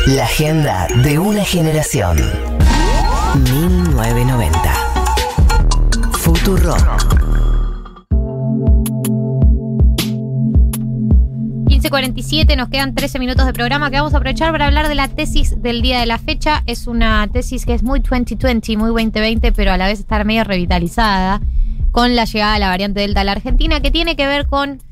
La agenda de una generación. 1990. Futurock. 15:47, nos quedan 13 minutos de programa que vamos a aprovechar para hablar de la tesis del día de la fecha. Es una tesis que es muy 2020, muy 2020, pero a la vez está medio revitalizada con la llegada de la variante Delta a la Argentina, que tiene que ver con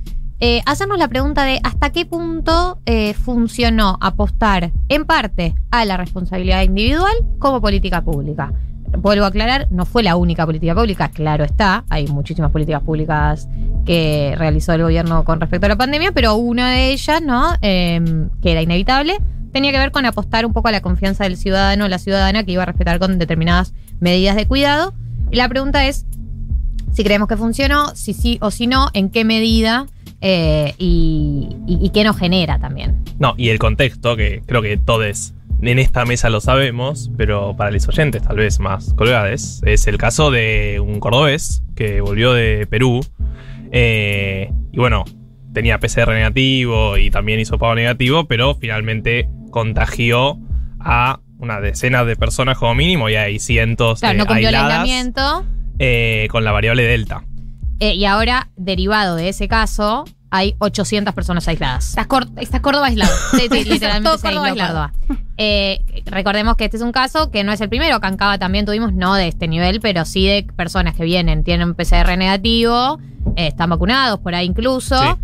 hacernos la pregunta de hasta qué punto funcionó apostar en parte a la responsabilidad individual como política pública. Vuelvo a aclarar, no fue la única política pública, claro está, hay muchísimas políticas públicas que realizó el gobierno con respecto a la pandemia, pero una de ellas, ¿no? Que era inevitable, tenía que ver con apostar un poco a la confianza del ciudadano o la ciudadana que iba a respetar con determinadas medidas de cuidado. Y la pregunta es si creemos que funcionó, si sí o si no, en qué medida y qué nos genera también. No, y el contexto, que creo que todos en esta mesa lo sabemos, pero para los oyentes tal vez más colgades, es el caso de un cordobés que volvió de Perú y bueno, tenía PCR negativo y también hisopado negativo, pero finalmente contagió a una decena de personas como mínimo y hay cientos claro, no cumplió aisladas, el aislamiento con la variable Delta. Y ahora, derivado de ese caso, hay 800 personas aisladas. Está Córdoba aislado. Sí, literalmente Todo se aisló Córdoba. Recordemos que este es un caso que no es el primero. Acá en Cava también tuvimos, no de este nivel, pero sí de personas que vienen, tienen PCR negativo, están vacunados por ahí incluso,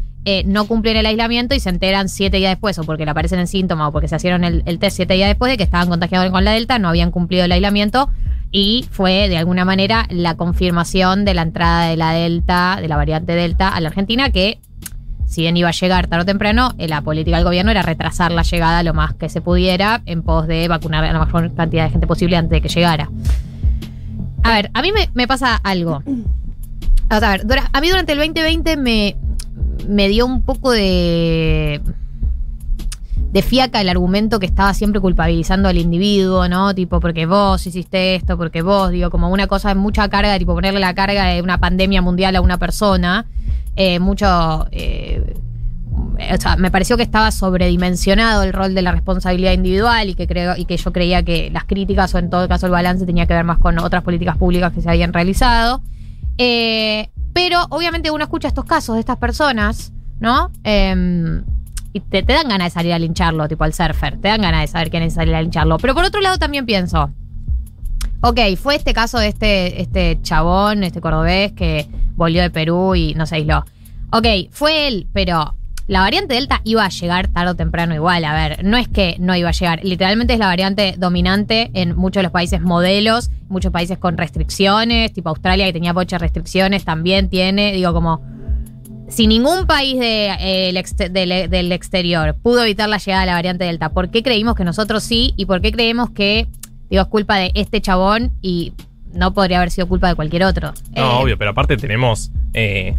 no cumplen el aislamiento y se enteran 7 días después, o porque le aparecen en síntomas o porque se hicieron el test 7 días después de que estaban contagiados con la Delta, no habían cumplido el aislamiento. Y fue, de alguna manera, la confirmación de la entrada de la Delta, de la variante Delta a la Argentina, que, si bien iba a llegar tarde o temprano, la política del gobierno era retrasar la llegada lo más que se pudiera en pos de vacunar a la mayor cantidad de gente posible antes de que llegara. A ver, a mí me pasa algo. A ver, a mí durante el 2020 me dio un poco de fiaca el argumento que estaba siempre culpabilizando al individuo, ¿no? Tipo, porque vos hiciste esto, porque vos, digo, como una cosa de mucha carga, tipo ponerle la carga de una pandemia mundial a una persona. O sea, me pareció que estaba sobredimensionado el rol de la responsabilidad individual y que yo creía que las críticas, o en todo caso el balance, tenía que ver más con otras políticas públicas que se habían realizado. Pero obviamente uno escucha estos casos de estas personas, ¿no? Y te dan ganas de salir a lincharlo, tipo al surfer. Te dan ganas de saber quién es salir a lincharlo. Pero por otro lado también pienso, ok, fue este caso de este chabón, este cordobés que volvió de Perú y no se aisló. Ok, fue él, pero la variante Delta iba a llegar tarde o temprano igual. A ver, no es que no iba a llegar. Literalmente es la variante dominante en muchos de los países modelos, muchos países con restricciones, tipo Australia, que tenía muchas restricciones, también tiene, digo, como... Si ningún país del exterior pudo evitar la llegada de la variante Delta, ¿por qué creímos que nosotros sí? ¿Y por qué creemos que, digo, es culpa de este chabón y no podría haber sido culpa de cualquier otro? No, obvio, pero aparte tenemos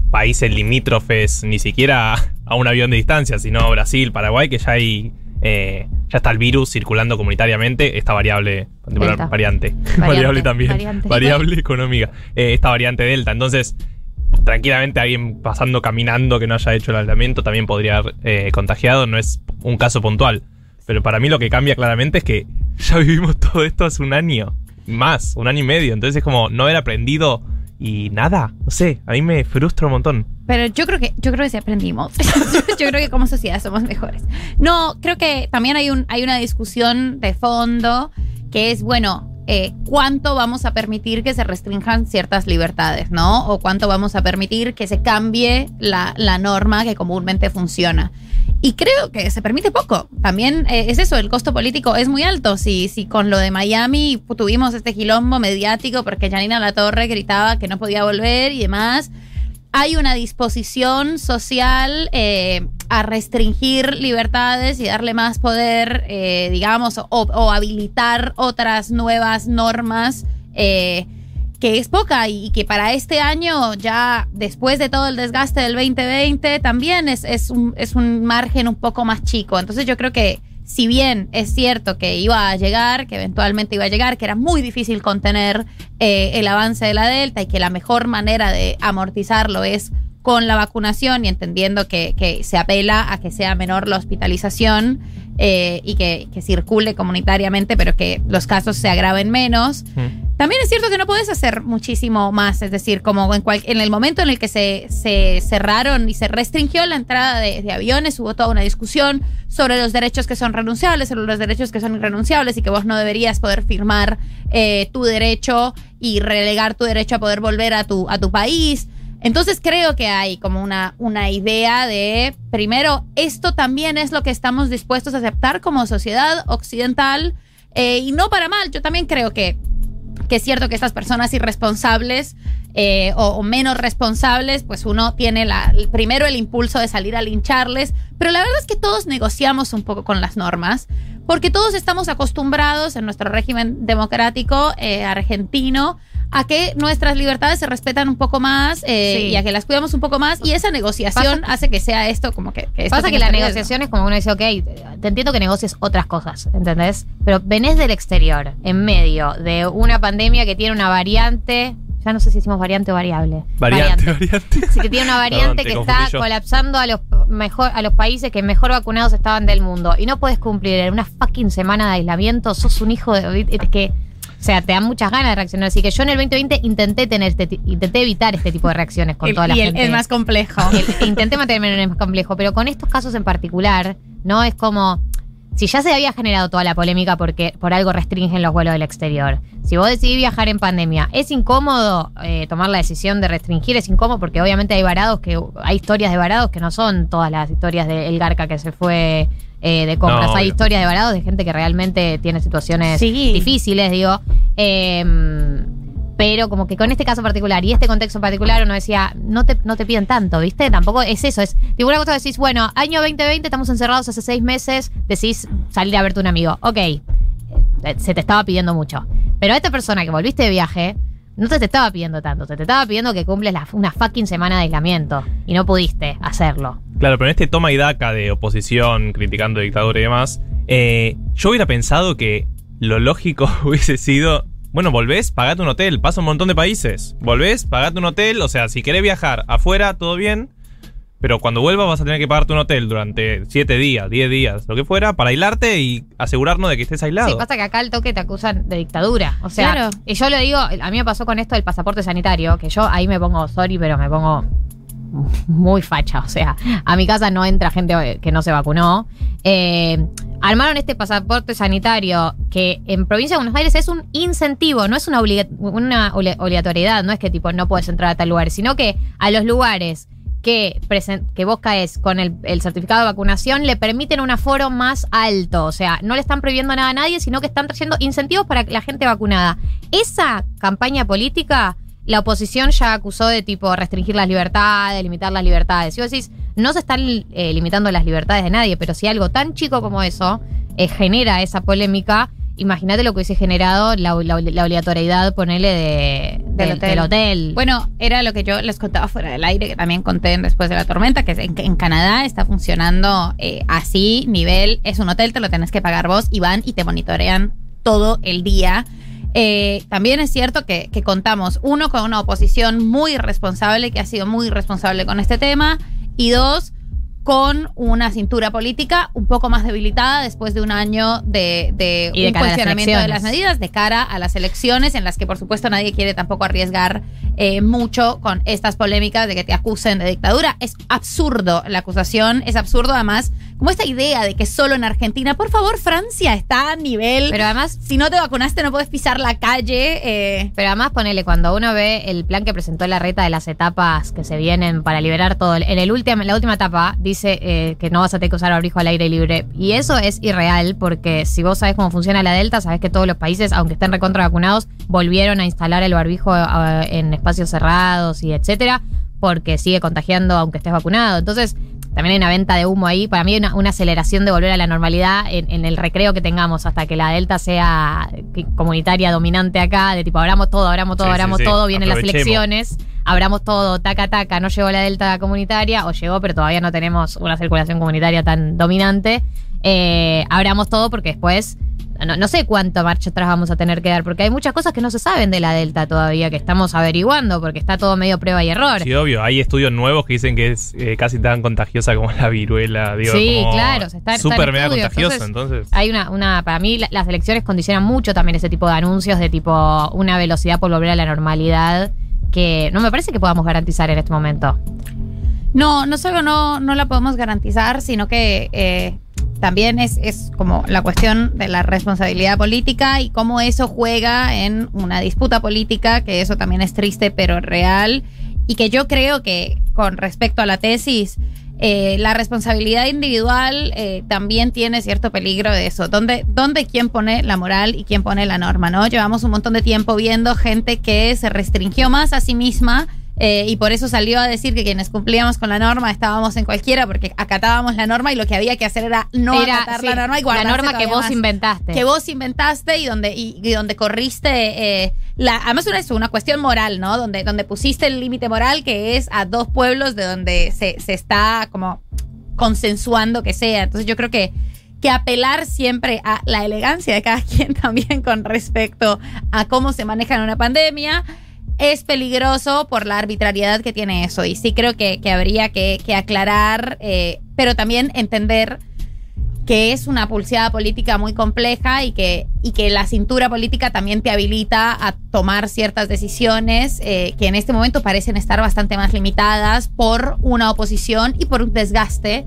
países limítrofes, ni siquiera a un avión de distancia, sino Brasil, Paraguay, que ya hay ya está el virus circulando comunitariamente, esta variable variable también, variable económica, esta variante Delta. Entonces, tranquilamente alguien pasando caminando que no haya hecho el aislamiento también podría haber contagiado, no es un caso puntual. Pero para mí lo que cambia claramente es que ya vivimos todo esto hace un año y medio. Entonces es como no haber aprendido y nada, no sé, a mí me frustra un montón. Pero yo creo que sí aprendimos. Yo creo que como sociedad somos mejores. No, creo que también hay una discusión de fondo que es, bueno, cuánto vamos a permitir que se restrinjan ciertas libertades, ¿no? O cuánto vamos a permitir que se cambie la norma que comúnmente funciona. Y creo que se permite poco. También es eso, el costo político es muy alto. Si con lo de Miami tuvimos este quilombo mediático porque Janina Latorre gritaba que no podía volver y demás, hay una disposición social a restringir libertades y darle más poder, digamos, o habilitar otras nuevas normas que es poca y que para este año, ya después de todo el desgaste del 2020, también es un margen un poco más chico. Entonces yo creo que si bien es cierto que iba a llegar, que eventualmente iba a llegar, que era muy difícil contener el avance de la Delta y que la mejor manera de amortizarlo es con la vacunación y entendiendo que se apela a que sea menor la hospitalización, y que circule comunitariamente, pero que los casos se agraven menos. También es cierto que no podés hacer muchísimo más, es decir, como en el momento en el que se cerraron y se restringió la entrada de aviones, hubo toda una discusión sobre los derechos que son renunciables, sobre los derechos que son irrenunciables y que vos no deberías poder firmar tu derecho y relegar tu derecho a poder volver a tu país. Entonces creo que hay como una idea de, primero, esto también es lo que estamos dispuestos a aceptar como sociedad occidental, y no para mal. Yo también creo que es cierto que estas personas irresponsables o menos responsables, pues uno tiene primero el impulso de salir a lincharles, pero la verdad es que todos negociamos un poco con las normas, porque todos estamos acostumbrados en nuestro régimen democrático argentino a que nuestras libertades se respetan un poco más y a que las cuidamos un poco más, y esa negociación hace que sea esto como que esto pasa que la negociación es como uno dice, ok, te entiendo que negocies otras cosas, ¿entendés? Pero venés del exterior, en medio de una pandemia que tiene una variante, ya no sé si decimos variante o variable. Variante. Sí, que tiene una variante que está colapsando a los países que mejor vacunados estaban del mundo, y no podés cumplir en una fucking semana de aislamiento, sos un hijo de... que o sea, te dan muchas ganas de reaccionar. Así que yo en el 2020 intenté evitar este tipo de reacciones con toda la gente. Y el más complejo. Intenté mantenerme en el más complejo. Pero con estos casos en particular, ¿no? Es como... Si ya se había generado toda la polémica porque por algo restringen los vuelos del exterior. Si vos decidís viajar en pandemia, es incómodo tomar la decisión de restringir, es incómodo porque obviamente hay historias de varados que no son todas las historias del Garca que se fue de compras. No, hay historias de varados de gente que realmente tiene situaciones difíciles, digo. Pero como que con este caso particular y este contexto particular uno decía, no te piden tanto, ¿viste? Tampoco es eso, es tipo una cosa que decís, bueno, año 2020, estamos encerrados hace 6 meses, decís salir a verte un amigo. Ok, se te estaba pidiendo mucho. Pero a esta persona que volviste de viaje, no te estaba pidiendo tanto, te estaba pidiendo que cumples una fucking semana de aislamiento y no pudiste hacerlo. Claro, pero en este toma y daca de oposición, criticando dictadura y demás, yo hubiera pensado que lo lógico hubiese sido... Bueno, volvés, pagate un hotel, pasa un montón de países. Volvés, pagate un hotel, o sea, si querés viajar afuera, todo bien. Pero cuando vuelvas vas a tener que pagarte un hotel durante 7 días, 10 días, lo que fuera, para aislarte y asegurarnos de que estés aislado. Sí, pasa que acá al toque te acusan de dictadura. O sea, claro. Y yo le digo, a mí me pasó con esto del pasaporte sanitario, que yo ahí me pongo, pero me pongo muy facha. O sea, a mi casa no entra gente que no se vacunó. Armaron este pasaporte sanitario que en Provincia de Buenos Aires es un incentivo, no es una obligatoriedad, no es que tipo no puedes entrar a tal lugar, sino que a los lugares que vos caes con el certificado de vacunación le permiten un aforo más alto. O sea, no le están prohibiendo nada a nadie, sino que están trayendo incentivos para la gente vacunada. Esa campaña política, la oposición ya acusó de tipo restringir las libertades, limitar las libertades. Y vos decís, no se están limitando las libertades de nadie, pero si algo tan chico como eso genera esa polémica, imagínate lo que hubiese generado la obligatoriedad, ponele, del hotel. Bueno, era lo que yo les contaba fuera del aire, que también conté después de la tormenta, que en Canadá está funcionando así, nivel, es un hotel, te lo tenés que pagar vos, y van y te monitorean todo el día. También es cierto que contamos, uno, con una oposición muy responsable, que ha sido muy responsable con este tema, y dos, con una cintura política un poco más debilitada después de un año de un cuestionamiento de las medidas de cara a las elecciones, en las que por supuesto nadie quiere tampoco arriesgar mucho con estas polémicas de que te acusen de dictadura. Es absurdo la acusación, es absurdo además como esta idea de que solo en Argentina, por favor, Francia está a nivel, pero además si no te vacunaste no puedes pisar la calle. Pero además ponele, cuando uno ve el plan que presentó Larreta de las etapas que se vienen para liberar todo, en la última etapa dice que no vas a tener que usar barbijo al aire libre, y eso es irreal, porque si vos sabés cómo funciona la Delta, sabés que todos los países, aunque estén recontra vacunados, volvieron a instalar el barbijo en espacios cerrados y etcétera, porque sigue contagiando aunque estés vacunado. Entonces también hay una venta de humo ahí. Para mí hay una aceleración de volver a la normalidad en el recreo que tengamos hasta que la Delta sea comunitaria dominante acá, de tipo abramos todo, vienen las elecciones, abramos todo, taca, no llegó la Delta comunitaria, o llegó pero todavía no tenemos una circulación comunitaria tan dominante, abramos todo porque después no sé cuánto marcha atrás vamos a tener que dar, porque hay muchas cosas que no se saben de la Delta todavía, que estamos averiguando, porque está todo medio prueba y error. Sí, obvio. Hay estudios nuevos que dicen que es casi tan contagiosa como la viruela. Digo, sí, como claro. Está súper mega contagiosa, entonces. Hay para mí las elecciones condicionan mucho también ese tipo de anuncios de tipo una velocidad por volver a la normalidad que no me parece que podamos garantizar en este momento. No solo no la podemos garantizar, sino que también es como la cuestión de la responsabilidad política y cómo eso juega en una disputa política, que eso también es triste pero real, y que yo creo que con respecto a la tesis, la responsabilidad individual también tiene cierto peligro de eso. ¿Dónde quién pone la moral y quién pone la norma, ¿no? Llevamos un montón de tiempo viendo gente que se restringió más a sí misma y por eso salió a decir que quienes cumplíamos con la norma estábamos en cualquiera porque acatábamos la norma y lo que había que hacer era acatar la norma y guardarse la norma que vos más. inventaste. Que vos inventaste y donde corriste además es una cuestión moral, ¿no? Donde pusiste el límite moral que es a 2 pueblos de donde se está como consensuando que sea. Entonces yo creo que apelar siempre a la elegancia de cada quien también con respecto a cómo se maneja en una pandemia es peligroso por la arbitrariedad que tiene eso. Y sí creo que habría que aclarar, pero también entender que es una pulseada política muy compleja y que la cintura política también te habilita a tomar ciertas decisiones que en este momento parecen estar bastante más limitadas por una oposición y por un desgaste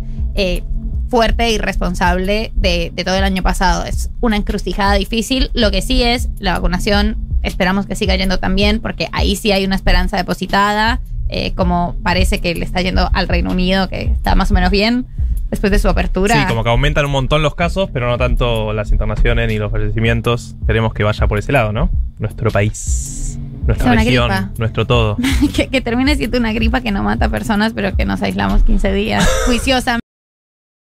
fuerte y responsable de todo el año pasado. Es una encrucijada difícil. Lo que sí es la vacunación, esperamos que siga yendo también, porque ahí sí hay una esperanza depositada, como parece que le está yendo al Reino Unido, que está más o menos bien después de su apertura. Sí, como que aumentan un montón los casos, pero no tanto las internaciones ni los fallecimientos. Esperemos que vaya por ese lado, ¿no? Nuestro país, nuestra región, gripa. Nuestro todo. que termine siendo una gripa que no mata personas, pero que nos aislamos 15 días juiciosamente.